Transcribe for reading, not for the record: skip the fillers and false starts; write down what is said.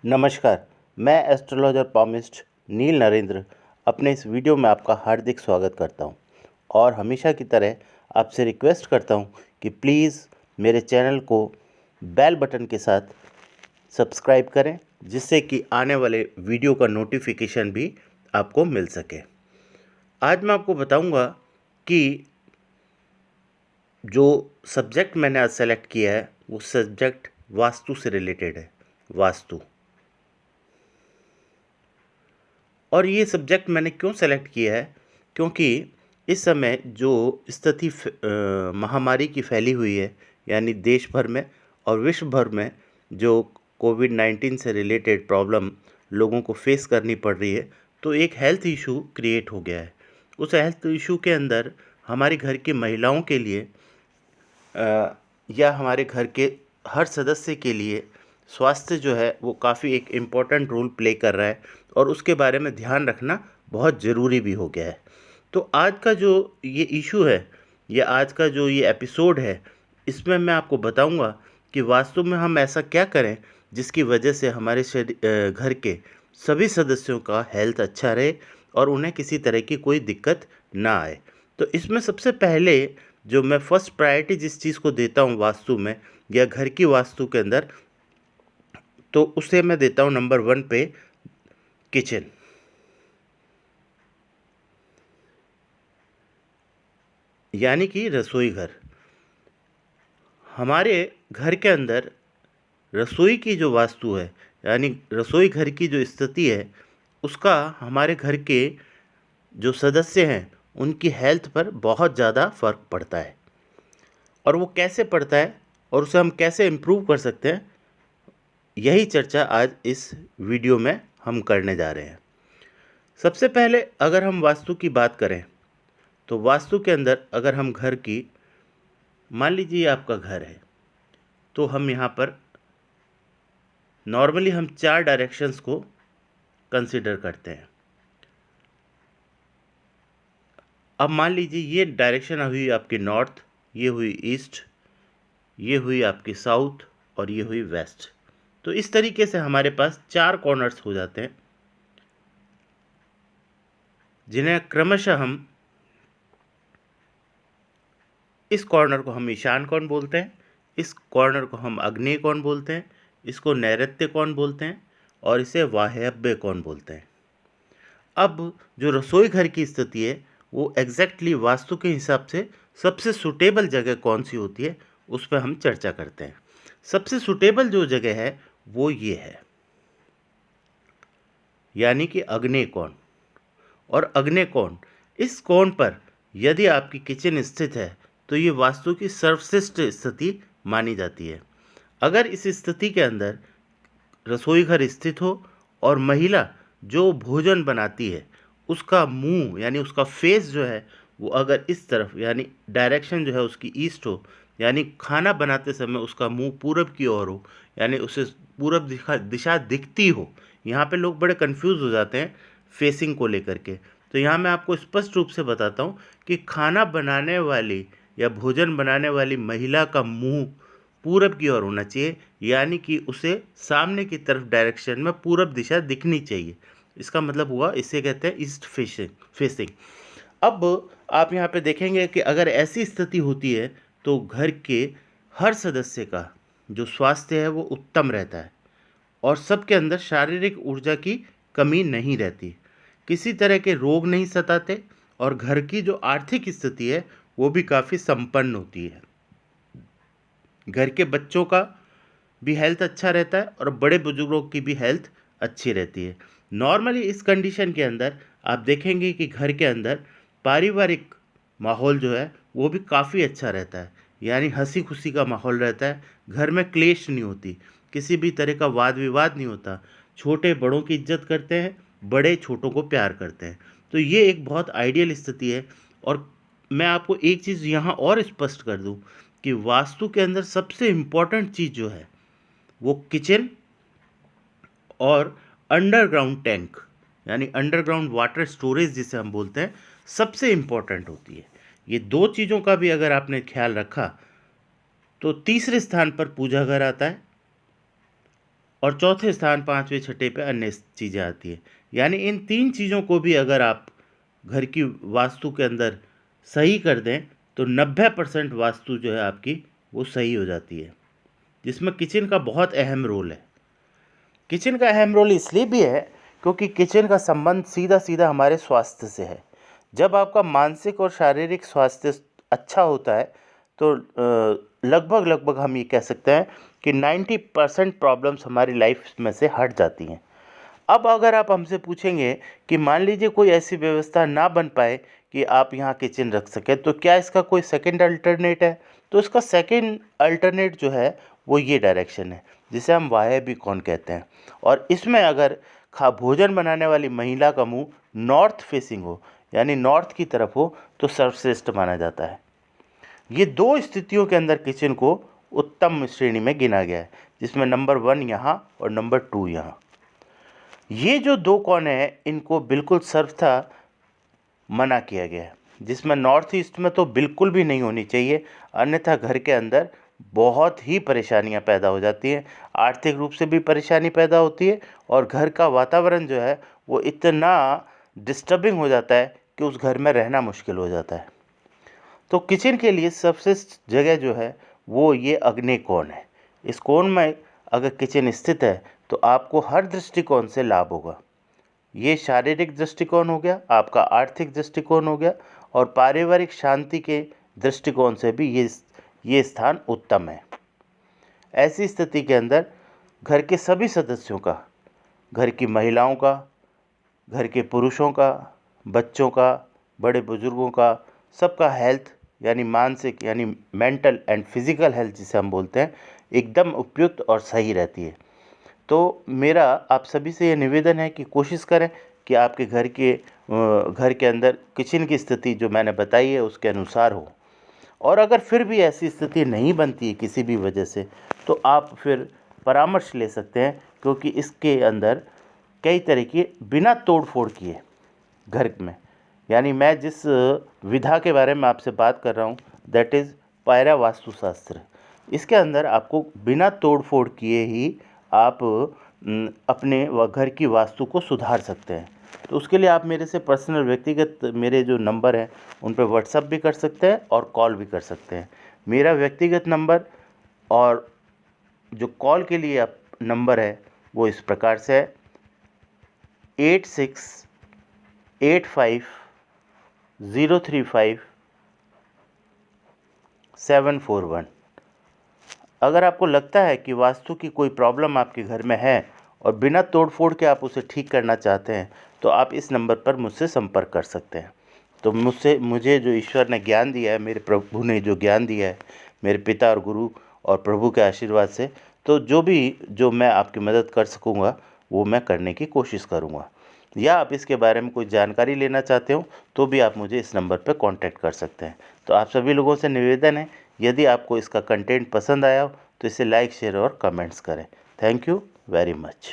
नमस्कार, मैं एस्ट्रोलॉजर पॉमिस्ट नील नरेंद्र अपने इस वीडियो में आपका हार्दिक स्वागत करता हूं और हमेशा की तरह आपसे रिक्वेस्ट करता हूं कि प्लीज़ मेरे चैनल को बेल बटन के साथ सब्सक्राइब करें, जिससे कि आने वाले वीडियो का नोटिफिकेशन भी आपको मिल सके। आज मैं आपको बताऊंगा कि जो सब्जेक्ट मैंने आज सेलेक्ट किया है वो सब्जेक्ट वास्तु से रिलेटेड है। वास्तु। और ये सब्जेक्ट मैंने क्यों सेलेक्ट किया है, क्योंकि इस समय जो स्थिति महामारी की फैली हुई है, यानी देश भर में और विश्व भर में जो कोविड-19 से रिलेटेड प्रॉब्लम लोगों को फेस करनी पड़ रही है, तो एक हेल्थ इशू क्रिएट हो गया है। उस हेल्थ इशू के अंदर हमारे घर की महिलाओं के लिए या हमारे घर के हर सदस्य के लिए स्वास्थ्य जो है वो काफ़ी एक इम्पॉर्टेंट रोल प्ले कर रहा है और उसके बारे में ध्यान रखना बहुत ज़रूरी भी हो गया है। तो आज का जो ये इशू है या आज का जो ये एपिसोड है, इसमें मैं आपको बताऊंगा कि वास्तव में हम ऐसा क्या करें जिसकी वजह से हमारे घर के सभी सदस्यों का हेल्थ अच्छा रहे और उन्हें किसी तरह की कोई दिक्कत ना आए। तो इसमें सबसे पहले जो मैं फर्स्ट प्रायोरिटी जिस चीज़ को देता हूँ वास्तु में या घर की वास्तु के अंदर, तो उसे मैं देता हूँ नंबर 1 पे किचन। यानी कि रसोई घर। हमारे घर के अंदर रसोई की जो वास्तु है, यानी रसोई घर की जो स्थिति है, उसका हमारे घर के जो सदस्य हैं उनकी हेल्थ पर बहुत ज़्यादा फ़र्क पड़ता है। और वो कैसे पड़ता है और उसे हम कैसे इम्प्रूव कर सकते हैं, यही चर्चा आज इस वीडियो में हम करने जा रहे हैं। सबसे पहले अगर हम वास्तु की बात करें, तो वास्तु के अंदर अगर हम घर की, मान लीजिए आपका घर है, तो हम यहाँ पर नॉर्मली हम 4 डायरेक्शंस को कंसिडर करते हैं। अब मान लीजिए ये डायरेक्शन हुई आपकी नॉर्थ, ये हुई ईस्ट, ये हुई आपकी साउथ और ये हुई वेस्ट। तो इस तरीके से हमारे पास 4 कॉर्नर्स हो जाते हैं, जिन्हें क्रमशः हम, इस कॉर्नर को हम ईशान कोण बोलते हैं, इस कॉर्नर को हम आग्नेय कोण बोलते हैं, इसको नैऋत्य कोण बोलते हैं और इसे वायव्य कोण बोलते हैं। अब जो रसोई घर की स्थिति है वो एग्जैक्टली वास्तु के हिसाब से सबसे सुटेबल जगह कौन सी होती है उस पर हम चर्चा करते हैं। सबसे सुटेबल जो जगह है वो ये है, यानी कि आग्नेय कोण। और आग्नेय कोण, इस कोण पर यदि आपकी किचन स्थित है तो ये वास्तु की सर्वश्रेष्ठ स्थिति मानी जाती है। अगर इस स्थिति के अंदर रसोई घर स्थित हो और महिला जो भोजन बनाती है उसका मुंह यानी उसका फेस जो है वो अगर इस तरफ, यानी डायरेक्शन जो है उसकी ईस्ट हो, यानी खाना बनाते समय उसका मुंह पूरब की ओर हो, यानी उसे पूरब दिशा दिखती हो। यहाँ पे लोग बड़े कंफ्यूज हो जाते हैं फेसिंग को लेकर के। तो यहाँ मैं आपको स्पष्ट रूप से बताता हूँ कि खाना बनाने वाली या भोजन बनाने वाली महिला का मुंह पूरब की ओर होना चाहिए, यानी कि उसे सामने की तरफ डायरेक्शन में पूरब दिशा दिखनी चाहिए। इसका मतलब हुआ, इसे कहते हैं ईस्ट फेसिंग। अब आप यहाँ पे देखेंगे कि अगर ऐसी स्थिति होती है तो घर के हर सदस्य का जो स्वास्थ्य है वो उत्तम रहता है और सबके अंदर शारीरिक ऊर्जा की कमी नहीं रहती, किसी तरह के रोग नहीं सताते और घर की जो आर्थिक स्थिति है वो भी काफ़ी संपन्न होती है। घर के बच्चों का भी हेल्थ अच्छा रहता है और बड़े बुजुर्गों की भी हेल्थ अच्छी रहती है। नॉर्मली इस कंडीशन के अंदर आप देखेंगे कि घर के अंदर पारिवारिक माहौल जो है वो भी काफ़ी अच्छा रहता है, यानी हंसी खुशी का माहौल रहता है। घर में क्लेश नहीं होती, किसी भी तरह का वाद विवाद नहीं होता, छोटे बड़ों की इज्जत करते हैं, बड़े छोटों को प्यार करते हैं। तो ये एक बहुत आइडियल स्थिति है। और मैं आपको एक चीज़ यहाँ और स्पष्ट कर दूँ कि वास्तु के अंदर सबसे इम्पॉर्टेंट चीज़ जो है वो किचन और अंडरग्राउंड टैंक, यानी अंडरग्राउंड वाटर स्टोरेज जिसे हम बोलते हैं, सबसे इम्पॉर्टेंट होती है। ये दो चीज़ों का भी अगर आपने ख्याल रखा तो तीसरे स्थान पर पूजा घर आता है और चौथे स्थान 5वें छठे पे अन्य चीज़ें आती है। यानी इन 3 चीज़ों को भी अगर आप घर की वास्तु के अंदर सही कर दें तो 90% वास्तु जो है आपकी वो सही हो जाती है, जिसमें किचन का बहुत अहम रोल है। किचन का अहम रोल इसलिए भी है क्योंकि किचन का संबंध सीधा सीधा हमारे स्वास्थ्य से है। जब आपका मानसिक और शारीरिक स्वास्थ्य अच्छा होता है तो लगभग लगभग हम ये कह सकते हैं कि 90% प्रॉब्लम्स हमारी लाइफ में से हट जाती हैं। अब अगर आप हमसे पूछेंगे कि मान लीजिए कोई ऐसी व्यवस्था ना बन पाए कि आप यहाँ किचन रख सकें, तो क्या इसका कोई सेकंड अल्टरनेट है? तो इसका सेकंड अल्टरनेट जो है वो ये डायरेक्शन है, जिसे हम वायव्य कोण कहते हैं। और इसमें अगर खा भोजन बनाने वाली महिला का मुंह नॉर्थ फेसिंग हो, यानी नॉर्थ की तरफ हो, तो सर्वश्रेष्ठ माना जाता है। ये 2 स्थितियों के अंदर किचन को उत्तम श्रेणी में गिना गया है, जिसमें नंबर 1 यहाँ और नंबर 2 यहाँ। ये जो 2 कोने हैं इनको बिल्कुल सर्वथा मना किया गया है, जिसमें नॉर्थ ईस्ट में तो बिल्कुल भी नहीं होनी चाहिए, अन्यथा घर के अंदर बहुत ही परेशानियां पैदा हो जाती हैं। आर्थिक रूप से भी परेशानी पैदा होती है और घर का वातावरण जो है वो इतना डिस्टर्बिंग हो जाता है कि उस घर में रहना मुश्किल हो जाता है। तो किचन के लिए सबसे जगह जो है वो ये आग्नेय कोण है। इस कोण में अगर किचन स्थित है तो आपको हर दृष्टिकोण से लाभ होगा। ये शारीरिक दृष्टिकोण हो गया, आपका आर्थिक दृष्टिकोण हो गया और पारिवारिक शांति के दृष्टिकोण से भी ये स्थान उत्तम है। ऐसी स्थिति के अंदर घर के सभी सदस्यों का, घर की महिलाओं का, घर के पुरुषों का, बच्चों का, बड़े बुजुर्गों का, सबका हेल्थ यानी मानसिक यानी मेंटल एंड फिजिकल हेल्थ जिसे हम बोलते हैं, एकदम उपयुक्त और सही रहती है। तो मेरा आप सभी से ये निवेदन है कि कोशिश करें कि आपके घर के अंदर किचन की स्थिति जो मैंने बताई है उसके अनुसार हो। और अगर फिर भी ऐसी स्थिति नहीं बनती है किसी भी वजह से, तो आप फिर परामर्श ले सकते हैं, क्योंकि इसके अंदर कई तरह की बिना तोड़ फोड़ किए घर में, यानी मैं जिस विधा के बारे में आपसे बात कर रहा हूँ दैट इज़ पायरा वास्तुशास्त्र। इसके अंदर आपको बिना तोड़ फोड़ किए ही आप अपने घर की वास्तु को सुधार सकते हैं। तो उसके लिए आप मेरे से पर्सनल व्यक्तिगत मेरे जो नंबर हैं उन पर व्हाट्सअप भी कर सकते हैं और कॉल भी कर सकते हैं। मेरा व्यक्तिगत नंबर और जो कॉल के लिए आप नंबर है वो इस प्रकार से है 8685035741। अगर आपको लगता है कि वास्तु की कोई प्रॉब्लम आपके घर में है और बिना तोड़-फोड़ के आप उसे ठीक करना चाहते हैं, तो आप इस नंबर पर मुझसे संपर्क कर सकते हैं। तो मुझे जो ईश्वर ने ज्ञान दिया है, मेरे प्रभु ने जो ज्ञान दिया है, मेरे पिता और गुरु और प्रभु के आशीर्वाद से, तो जो मैं आपकी मदद कर सकूँगा, वो मैं करने की कोशिश करूँगा। या आप इसके बारे में कोई जानकारी लेना चाहते हो, तो भी आप मुझे इस नंबर पर कॉन्टैक्ट कर सकते हैं। तो आप सभी लोगों से निवेदन है, यदि आपको इसका कंटेंट पसंद आया हो तो इसे लाइक, शेयर और कमेंट्स करें। Thank you very much.